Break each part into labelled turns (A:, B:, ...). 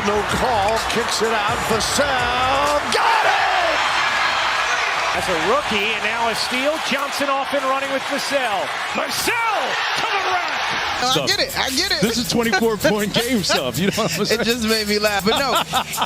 A: foul, no call, kicks it out, Vassell, got it!
B: As a rookie, and now a steal, Johnson off and running with Vassell. Vassell to the rack!
C: I get it.
D: This is 24-point game stuff. You know what I'm saying?
C: It just made me laugh. But no,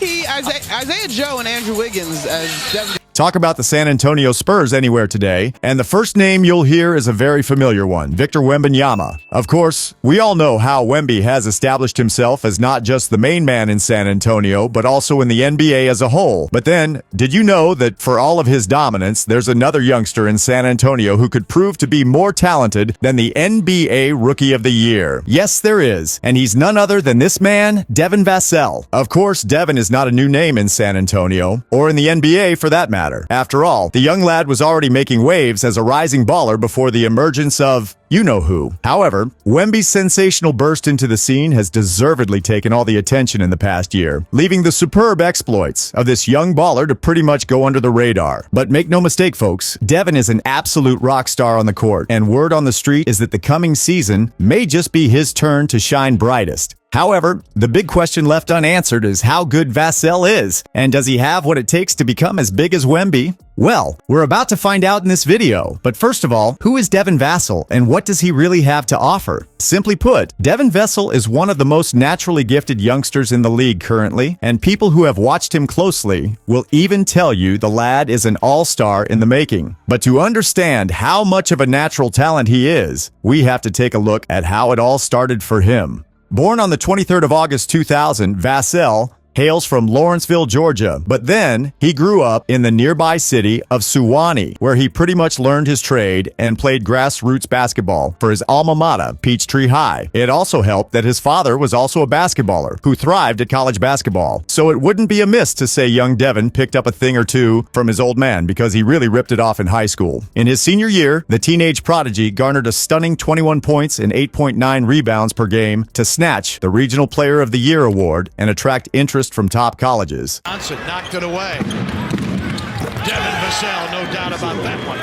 C: Isaiah Joe and Andrew Wiggins, as Devin.
E: Talk about the San Antonio Spurs anywhere today, and the first name you'll hear is a very familiar one, Victor Wembanyama. Of course, we all know how Wemby has established himself as not just the main man in San Antonio, but also in the NBA as a whole. But then, did you know that for all of his dominance, there's another youngster in San Antonio who could prove to be more talented than the NBA Rookie of the Year? Yes, there is, and he's none other than this man, Devin Vassell. Of course, Devin is not a new name in San Antonio, or in the NBA for that matter. After all, the young lad was already making waves as a rising baller before the emergence of you-know-who. However, Wemby's sensational burst into the scene has deservedly taken all the attention in the past year, leaving the superb exploits of this young baller to pretty much go under the radar. But make no mistake, folks, Devin is an absolute rock star on the court, and word on the street is that the coming season may just be his turn to shine brightest. However, the big question left unanswered is how good Vassell is, and does he have what it takes to become as big as Wemby? Well, we're about to find out in this video, but first of all, who is Devin Vassell and what does he really have to offer? Simply put, Devin Vassell is one of the most naturally gifted youngsters in the league currently, and people who have watched him closely will even tell you the lad is an all-star in the making. But to understand how much of a natural talent he is, we have to take a look at how it all started for him. Born on the 23rd of August 2000, Vassell hails from Lawrenceville, Georgia, but then he grew up in the nearby city of Suwanee, where he pretty much learned his trade and played grassroots basketball for his alma mater, Peachtree High. It also helped that his father was also a basketballer who thrived at college basketball, so it wouldn't be amiss to say young Devin picked up a thing or two from his old man because he really ripped it off in high school. In his senior year, the teenage prodigy garnered a stunning 21 points and 8.9 rebounds per game to snatch the Regional Player of the Year award and attract interest from top colleges.
A: Johnson knocked it away. Devin Vassell, no doubt about that one.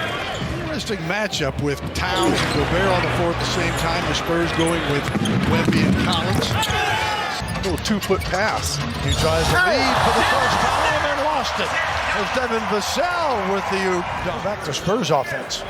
A: Interesting matchup with Towns and Gobert on the floor at the same time. The Spurs going with Wemby and Collins. A little two-foot pass. He tries to lead for the first time and lost it. There's Devin Vassell with the back to Spurs offense.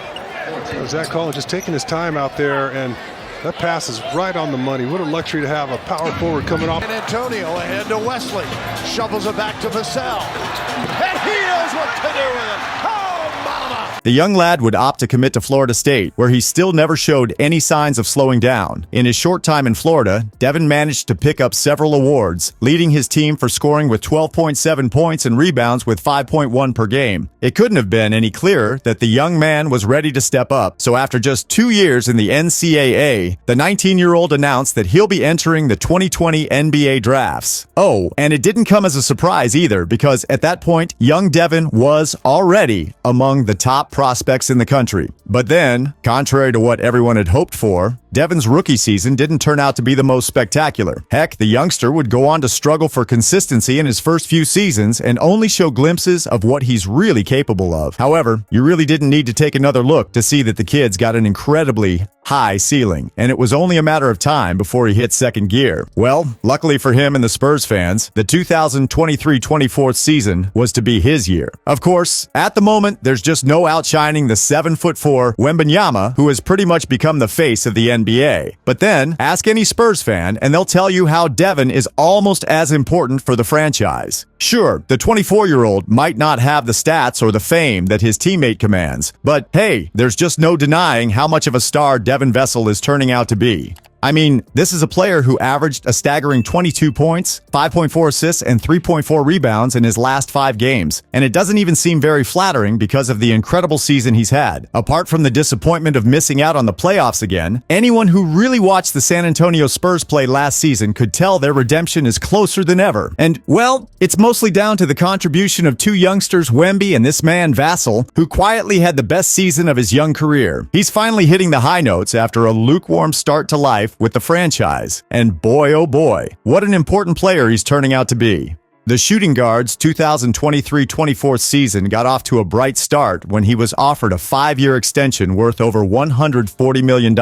D: Zach Collins just taking his time out there, and that pass is right on the money. What a luxury to have a power forward coming off.
A: And Antonio ahead to Wesley. Shovels it back to Vassell. And he knows what to do with it. Oh, mama!
E: The young lad would opt to commit to Florida State, where he still never showed any signs of slowing down. In his short time in Florida, Devin managed to pick up several awards, leading his team for scoring with 12.7 points and rebounds with 5.1 per game. It couldn't have been any clearer that the young man was ready to step up, so after just 2 years in the NCAA, the 19-year-old announced that he'll be entering the 2020 NBA drafts. Oh, and it didn't come as a surprise either, because at that point, young Devin was already among the top prospects in the country. But then, contrary to what everyone had hoped for, Devin's rookie season didn't turn out to be the most spectacular. Heck, the youngster would go on to struggle for consistency in his first few seasons and only show glimpses of what he's really capable of. However, you really didn't need to take another look to see that the kid's got an incredibly high ceiling, and it was only a matter of time before he hit second gear. Well, luckily for him and the Spurs fans, the 2023-24 season was to be his year. Of course, at the moment, there's just no outshining the 7'4" Wembanyama, who has pretty much become the face of the NBA. But then, ask any Spurs fan, and they'll tell you how Devin is almost as important for the franchise. Sure, the 24-year-old might not have the stats or the fame that his teammate commands, but hey, there's just no denying how much of a star Devin Vassell is turning out to be. I mean, this is a player who averaged a staggering 22 points, 5.4 assists, and 3.4 rebounds in his last 5 games. And it doesn't even seem very flattering because of the incredible season he's had. Apart from the disappointment of missing out on the playoffs again, anyone who really watched the San Antonio Spurs play last season could tell their redemption is closer than ever. And, well, it's mostly down to the contribution of 2 youngsters, Wemby and this man, Vassell, who quietly had the best season of his young career. He's finally hitting the high notes after a lukewarm start to life with the franchise. And boy, oh boy, what an important player he's turning out to be. The shooting guard's 2023-24 season got off to a bright start when he was offered a 5-year extension worth over $140 million,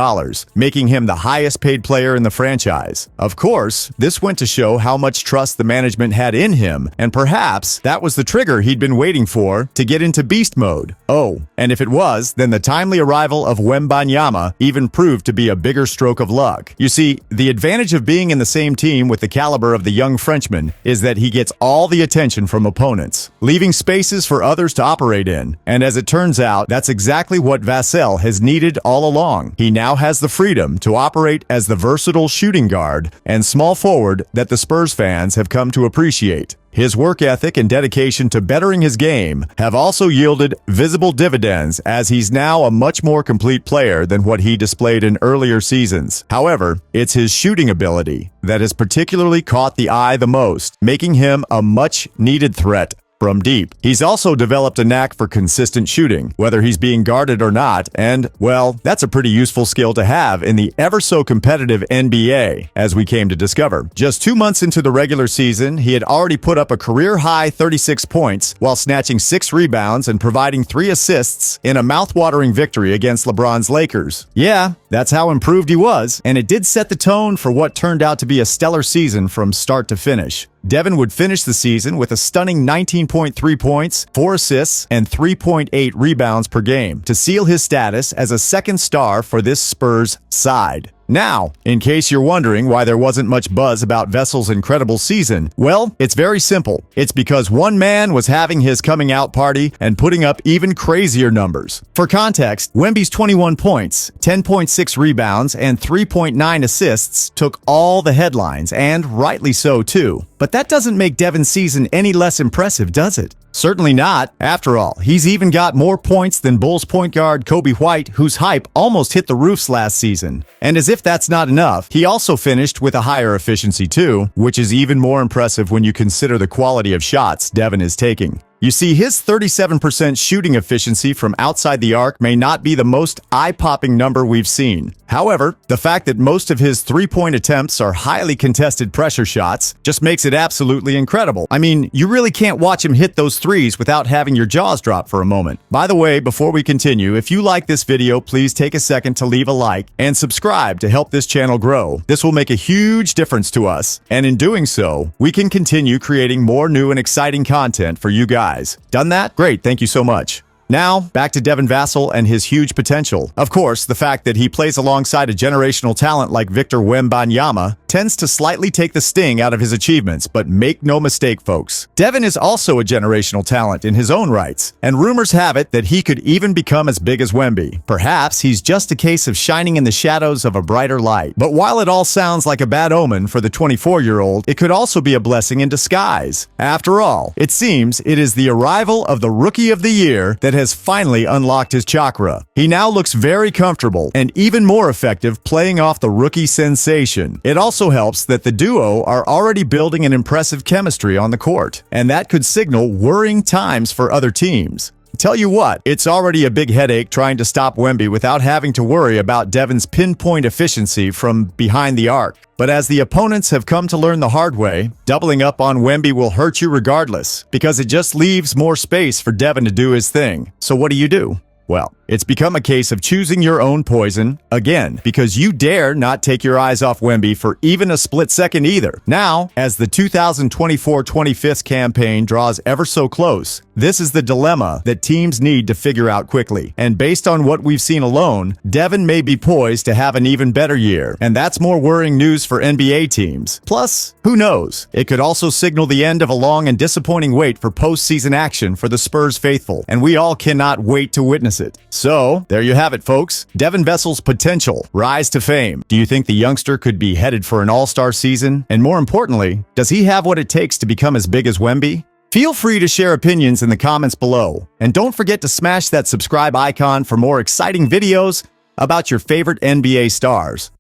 E: making him the highest-paid player in the franchise. Of course, this went to show how much trust the management had in him, and perhaps that was the trigger he'd been waiting for to get into beast mode. Oh, and if it was, then the timely arrival of Wembanyama even proved to be a bigger stroke of luck. You see, the advantage of being in the same team with the caliber of the young Frenchman is that he gets all the attention from opponents, leaving spaces for others to operate in. And as it turns out, that's exactly what Vassell has needed all along. He now has the freedom to operate as the versatile shooting guard and small forward that the Spurs fans have come to appreciate. His work ethic and dedication to bettering his game have also yielded visible dividends, as he's now a much more complete player than what he displayed in earlier seasons. However, it's his shooting ability that has particularly caught the eye the most, making him a much-needed threat from deep. He's also developed a knack for consistent shooting, whether he's being guarded or not, and, well, that's a pretty useful skill to have in the ever-so-competitive NBA, as we came to discover. Just 2 months into the regular season, he had already put up a career-high 36 points while snatching 6 rebounds and providing 3 assists in a mouth-watering victory against LeBron's Lakers. Yeah, that's how improved he was, and it did set the tone for what turned out to be a stellar season from start to finish. Devin would finish the season with a stunning 19.3 points, 4 assists, and 3.8 rebounds per game to seal his status as a second star for this Spurs side. Now, in case you're wondering why there wasn't much buzz about Vassell's incredible season, well, it's very simple. It's because one man was having his coming out party and putting up even crazier numbers. For context, Wemby's 21 points, 10.6 rebounds, and 3.9 assists took all the headlines, and rightly so too. But that doesn't make Devin's season any less impressive, does it? Certainly not. After all, he's even got more points than Bulls point guard Kobe White, whose hype almost hit the roofs last season. And as if that's not enough, he also finished with a higher efficiency too, which is even more impressive when you consider the quality of shots Devin is taking. You see, his 37% shooting efficiency from outside the arc may not be the most eye-popping number we've seen. However, the fact that most of his three-point attempts are highly contested pressure shots just makes it absolutely incredible. I mean, you really can't watch him hit those threes without having your jaws drop for a moment. By the way, before we continue, if you like this video, please take a second to leave a like and subscribe to help this channel grow. This will make a huge difference to us, and in doing so, we can continue creating more new and exciting content for you guys. Done that? Great, thank you so much. Now, back to Devin Vassell and his huge potential. Of course, the fact that he plays alongside a generational talent like Victor Wembanyama tends to slightly take the sting out of his achievements, but make no mistake, folks. Devin is also a generational talent in his own rights, and rumors have it that he could even become as big as Wemby. Perhaps he's just a case of shining in the shadows of a brighter light. But while it all sounds like a bad omen for the 24-year-old, it could also be a blessing in disguise. After all, it seems it is the arrival of the Rookie of the Year that has finally unlocked his chakra. He now looks very comfortable and even more effective playing off the rookie sensation. It also helps that the duo are already building an impressive chemistry on the court, and that could signal worrying times for other teams. Tell you what, it's already a big headache trying to stop Wemby without having to worry about Devin's pinpoint efficiency from behind the arc. But as the opponents have come to learn the hard way, doubling up on Wemby will hurt you regardless, because it just leaves more space for Devin to do his thing. So what do? Well, it's become a case of choosing your own poison, again, because you dare not take your eyes off Wemby for even a split second either. Now, as the 2024-25 campaign draws ever so close, this is the dilemma that teams need to figure out quickly. And based on what we've seen alone, Devin may be poised to have an even better year, and that's more worrying news for NBA teams. Plus, who knows? It could also signal the end of a long and disappointing wait for postseason action for the Spurs faithful, and we all cannot wait to witness it. So, there you have it, folks. Devin Vassell's potential rise to fame. Do you think the youngster could be headed for an all-star season? And more importantly, does he have what it takes to become as big as Wemby? Feel free to share opinions in the comments below. And don't forget to smash that subscribe icon for more exciting videos about your favorite NBA stars.